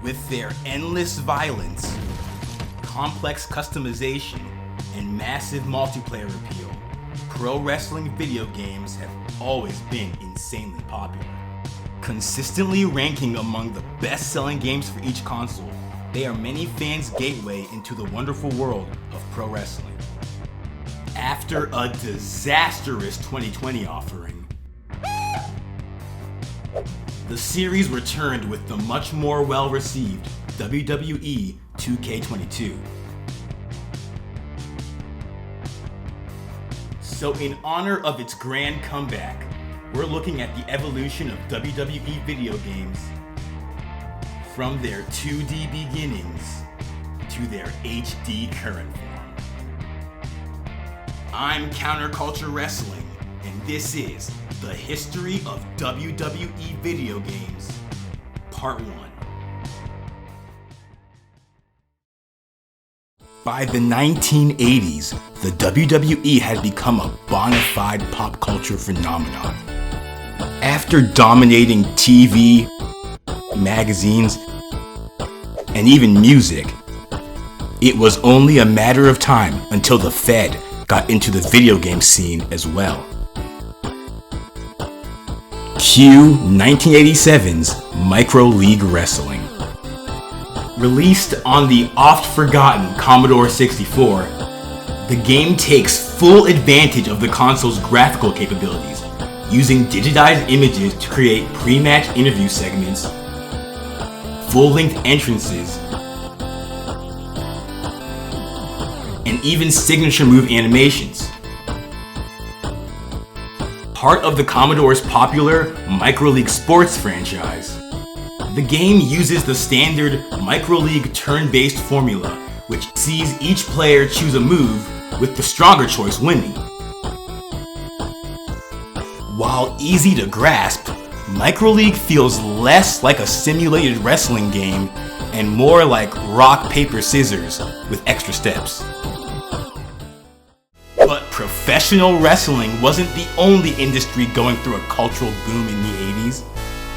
With their endless violence, complex customization, and massive multiplayer appeal, pro wrestling video games have always been insanely popular. Consistently ranking among the best-selling games for each console, they are many fans' gateway into the wonderful world of pro wrestling. After a disastrous 2020 offering, the series returned with the much more well-received WWE 2K22. So in honor of its grand comeback, we're looking at the evolution of WWE video games from their 2D beginnings to their HD current form. I'm Counterculture Wrestling, and this is the history of WWE video games, Part 1. By the 1980s, the WWE had become a bona fide pop culture phenomenon. After dominating TV, magazines, and even music, it was only a matter of time until the Fed got into the video game scene as well. Cue 1987's Micro League Wrestling. Released on the oft-forgotten Commodore 64, the game takes full advantage of the console's graphical capabilities, using digitized images to create pre-match interview segments, full-length entrances, and even signature move animations. Part of the Commodore's popular Micro League Sports franchise, the game uses the standard Micro League turn-based formula, which sees each player choose a move, with the stronger choice winning. While easy to grasp, Micro League feels less like a simulated wrestling game and more like rock, paper, scissors with extra steps. But professional wrestling wasn't the only industry going through a cultural boom in the 80s.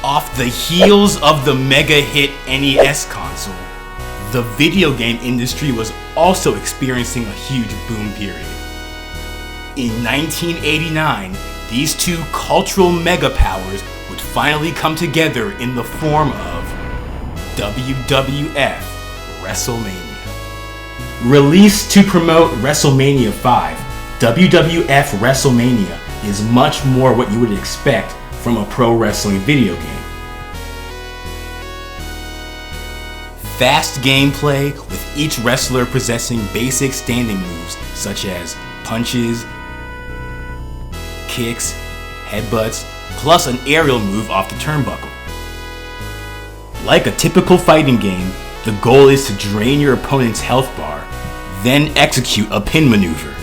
Off the heels of the mega hit NES console, the video game industry was also experiencing a huge boom period. In 1989, these two cultural mega powers would finally come together in the form of WWF WrestleMania. Released to promote WrestleMania 5, WWF WrestleMania is much more what you would expect from a pro wrestling video game. Fast gameplay with each wrestler possessing basic standing moves such as punches, kicks, headbutts, plus an aerial move off the turnbuckle. Like a typical fighting game, the goal is to drain your opponent's health bar, then execute a pin maneuver.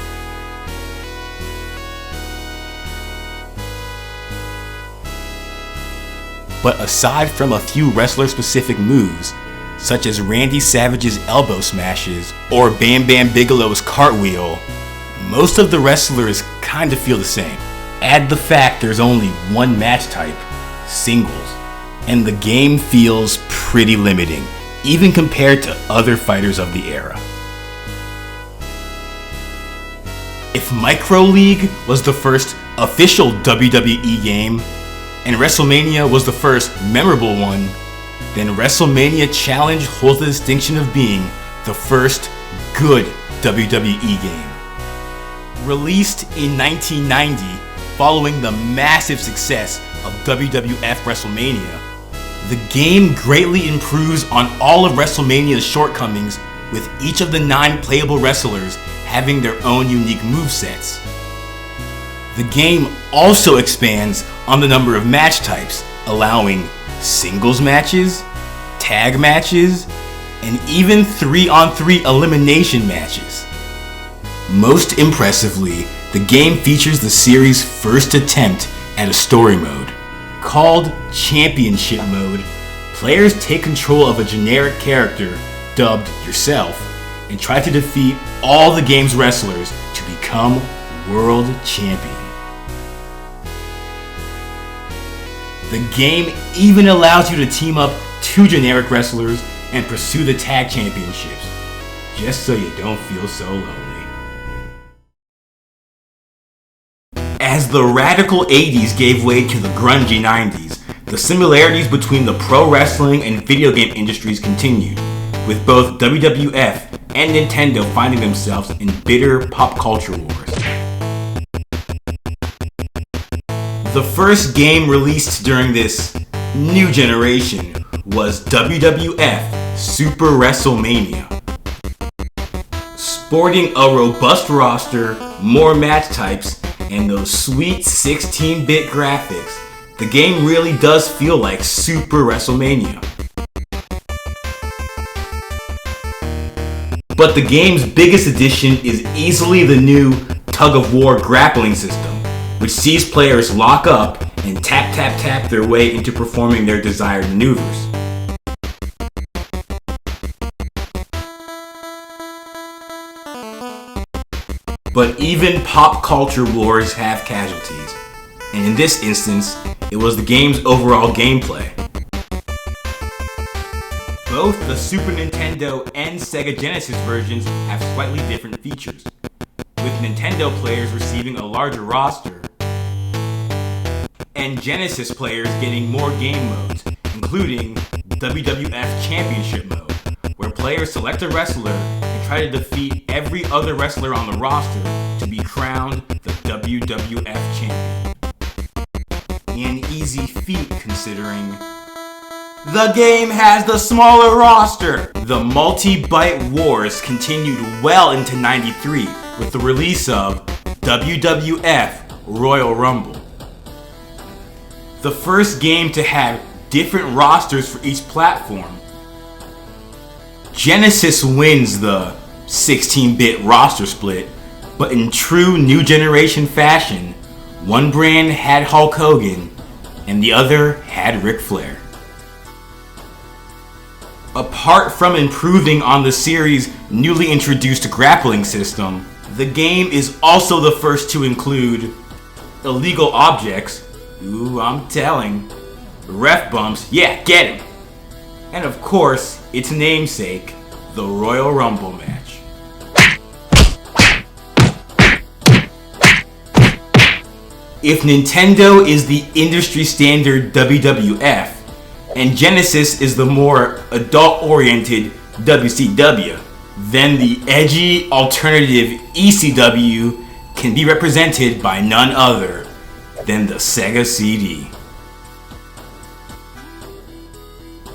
But aside from a few wrestler-specific moves, such as Randy Savage's elbow smashes or Bam Bam Bigelow's cartwheel, most of the wrestlers kinda feel the same. Add the fact there's only one match type, singles, and the game feels pretty limiting, even compared to other fighters of the era. If Micro League was the first official WWE game, and WrestleMania was the first memorable one, then WrestleMania Challenge holds the distinction of being the first good WWE game. Released in 1990, following the massive success of WWF WrestleMania, the game greatly improves on all of WrestleMania's shortcomings, with each of the 9 playable wrestlers having their own unique movesets. The game also expands on the number of match types, allowing singles matches, tag matches, and even 3-on-3 elimination matches. Most impressively, the game features the series' first attempt at a story mode. Called Championship Mode, players take control of a generic character, dubbed Yourself, and try to defeat all the game's wrestlers to become world champion. The game even allows you to team up 2 generic wrestlers and pursue the tag championships, just so you don't feel so lonely. As the radical 80s gave way to the grungy 90s, the similarities between the pro wrestling and video game industries continued, with both WWF and Nintendo finding themselves in bitter pop culture wars. The first game released during this new generation was WWF Super WrestleMania. Sporting a robust roster, more match types, and those sweet 16-bit graphics, the game really does feel like Super WrestleMania. But the game's biggest addition is easily the new tug-of-war grappling system, which sees players lock up and tap their way into performing their desired maneuvers. But even pop culture wars have casualties, and in this instance, it was the game's overall gameplay. Both the Super Nintendo and Sega Genesis versions have slightly different features, with Nintendo players receiving a larger roster, and Genesis players getting more game modes, including WWF Championship mode, where players select a wrestler and try to defeat every other wrestler on the roster to be crowned the WWF Champion. An easy feat considering the game has the smaller roster. The multi-byte wars continued well into '93 with the release of WWF Royal Rumble. The first game to have different rosters for each platform. Genesis wins the 16-bit roster split, but in true new generation fashion, one brand had Hulk Hogan and the other had Ric Flair. Apart from improving on the series' newly introduced grappling system, the game is also the first to include illegal objects, ooh, I'm telling, ref bumps, yeah, get him, and of course, its namesake, the Royal Rumble match. If Nintendo is the industry standard WWF, and Genesis is the more adult-oriented WCW, then the edgy alternative ECW can be represented by none other than the Sega CD.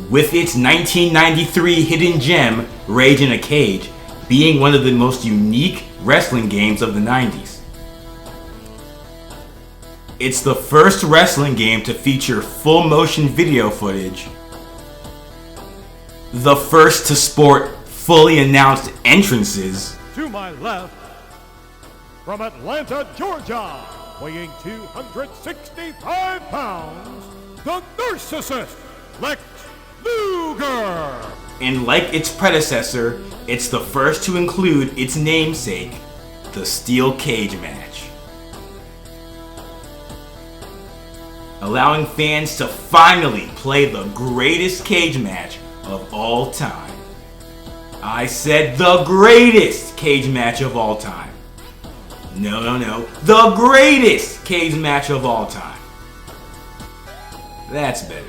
With its 1993 hidden gem, Rage in a Cage, being one of the most unique wrestling games of the 90s. It's the first wrestling game to feature full motion video footage, the first to sport fully announced entrances, to my left, from Atlanta, Georgia, weighing 265 pounds, the Narcissist, Lex Luger. And like its predecessor, it's the first to include its namesake, the Steel Cage match. Allowing fans to finally play the greatest cage match of all time. I said the greatest cage match of all time. No. The greatest cage match of all time. That's better.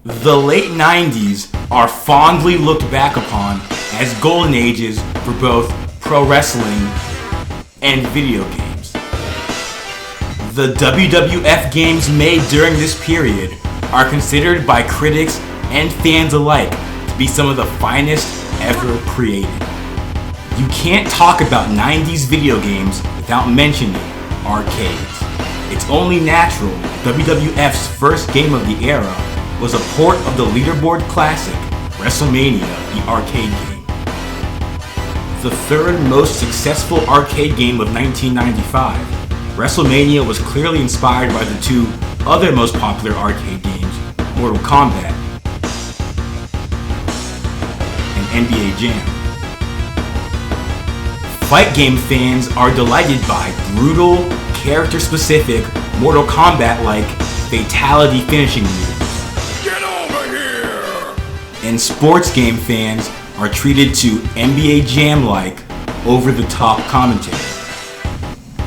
The late 90s are fondly looked back upon as golden ages for both pro wrestling and video games. The WWF games made during this period are considered by critics and fans alike to be some of the finest ever created. You can't talk about 90s video games without mentioning arcades. It's only natural WWF's first game of the era was a port of the leaderboard classic, WrestleMania, the arcade game. The third most successful arcade game of 1995, WrestleMania was clearly inspired by the two other most popular arcade games, Mortal Kombat and NBA Jam. Fight game fans are delighted by brutal, character-specific, Mortal Kombat-like fatality finishing moves. and sports game fans are treated to NBA Jam-like, over-the-top commentary.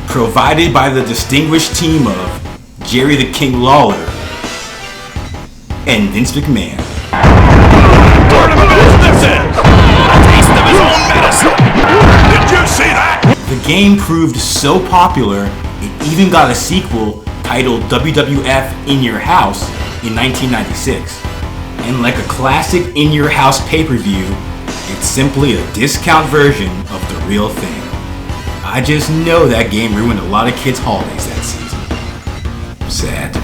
Provided by the distinguished team of Jerry the King Lawler and Vince McMahon. What a business is! A taste of his own medicine! Did you see that? The game proved so popular, it even got a sequel titled WWF In Your House in 1996. And like a classic In Your House pay-per-view, it's simply a discount version of the real thing. I just know that game ruined a lot of kids' holidays that season. Sad.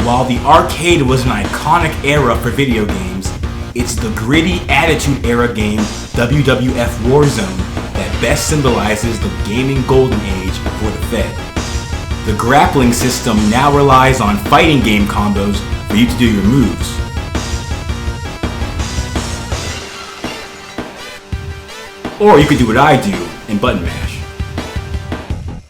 While the arcade was an iconic era for video games, it's the gritty Attitude Era game WWF Warzone that best symbolizes the gaming golden age for the Fed. The grappling system now relies on fighting game combos for you to do your moves. Or you could do what I do and button mash.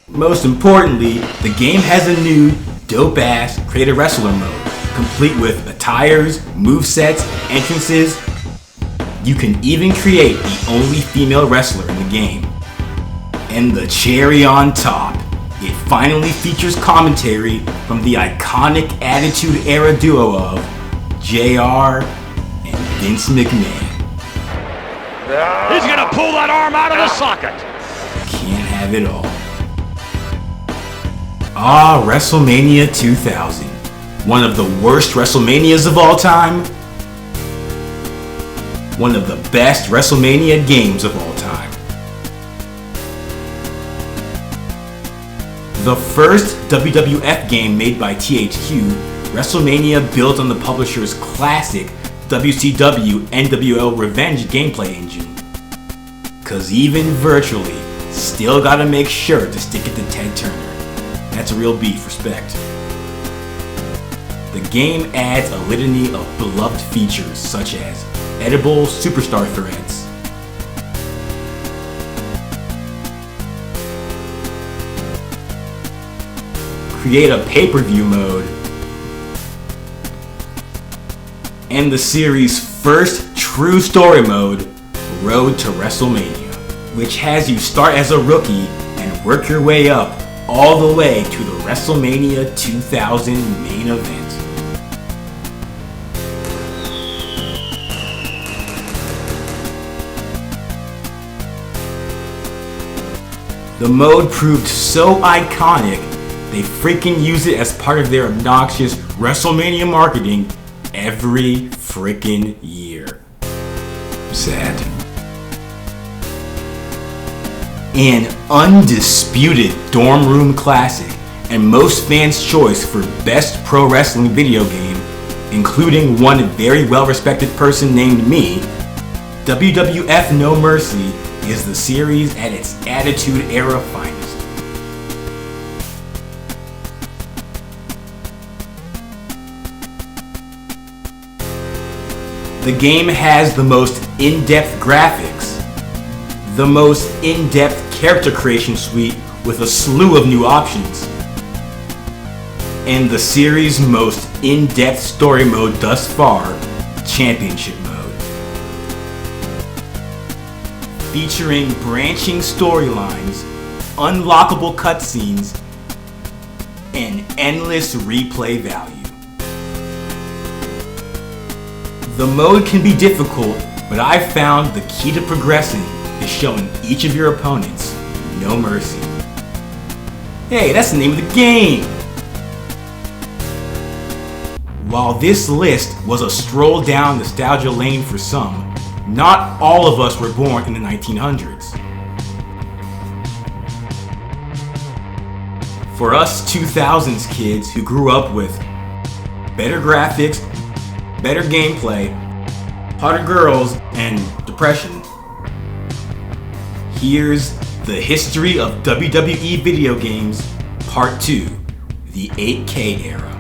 Most importantly, the game has a new, dope-ass Create a Wrestler mode, complete with attires, movesets, entrances. You can even create the only female wrestler in the game. And the cherry on top, it finally features commentary from the iconic Attitude Era duo of JR and Vince McMahon. He's gonna pull that arm out of the socket! Can't have it all. Ah, WrestleMania 2000. One of the worst WrestleManias of all time. One of the best WrestleMania games of all time. The first WWF game made by THQ, WrestleMania built on the publisher's classic WCW NWO Revenge gameplay engine. Cause even virtually, still gotta make sure to stick it to Ted Turner. That's a real beef, respect. The game adds a litany of beloved features such as edible superstar threads, create a pay-per-view mode, and the series' first true story mode, Road to WrestleMania, which has you start as a rookie and work your way up all the way to the WrestleMania 2000 main event. The mode proved so iconic, they freaking use it as part of their obnoxious WrestleMania marketing every freaking year. Sad. An undisputed dorm room classic and most fans' choice for best pro wrestling video game, including one very well-respected person named me, WWF No Mercy is the series at its Attitude Era finest. The game has the most in-depth graphics, the most in-depth character creation suite with a slew of new options, and the series' most in-depth story mode thus far, Championship Mode. Featuring branching storylines, unlockable cutscenes, and endless replay value. The mode can be difficult, but I've found the key to progressing is showing each of your opponents no mercy. Hey, that's the name of the game! While this list was a stroll down nostalgia lane for some, not all of us were born in the 1900s. For us 2000s kids who grew up with better graphics, better gameplay, hotter girls, and depression, here's the history of WWE video games, Part 2, the 8K era.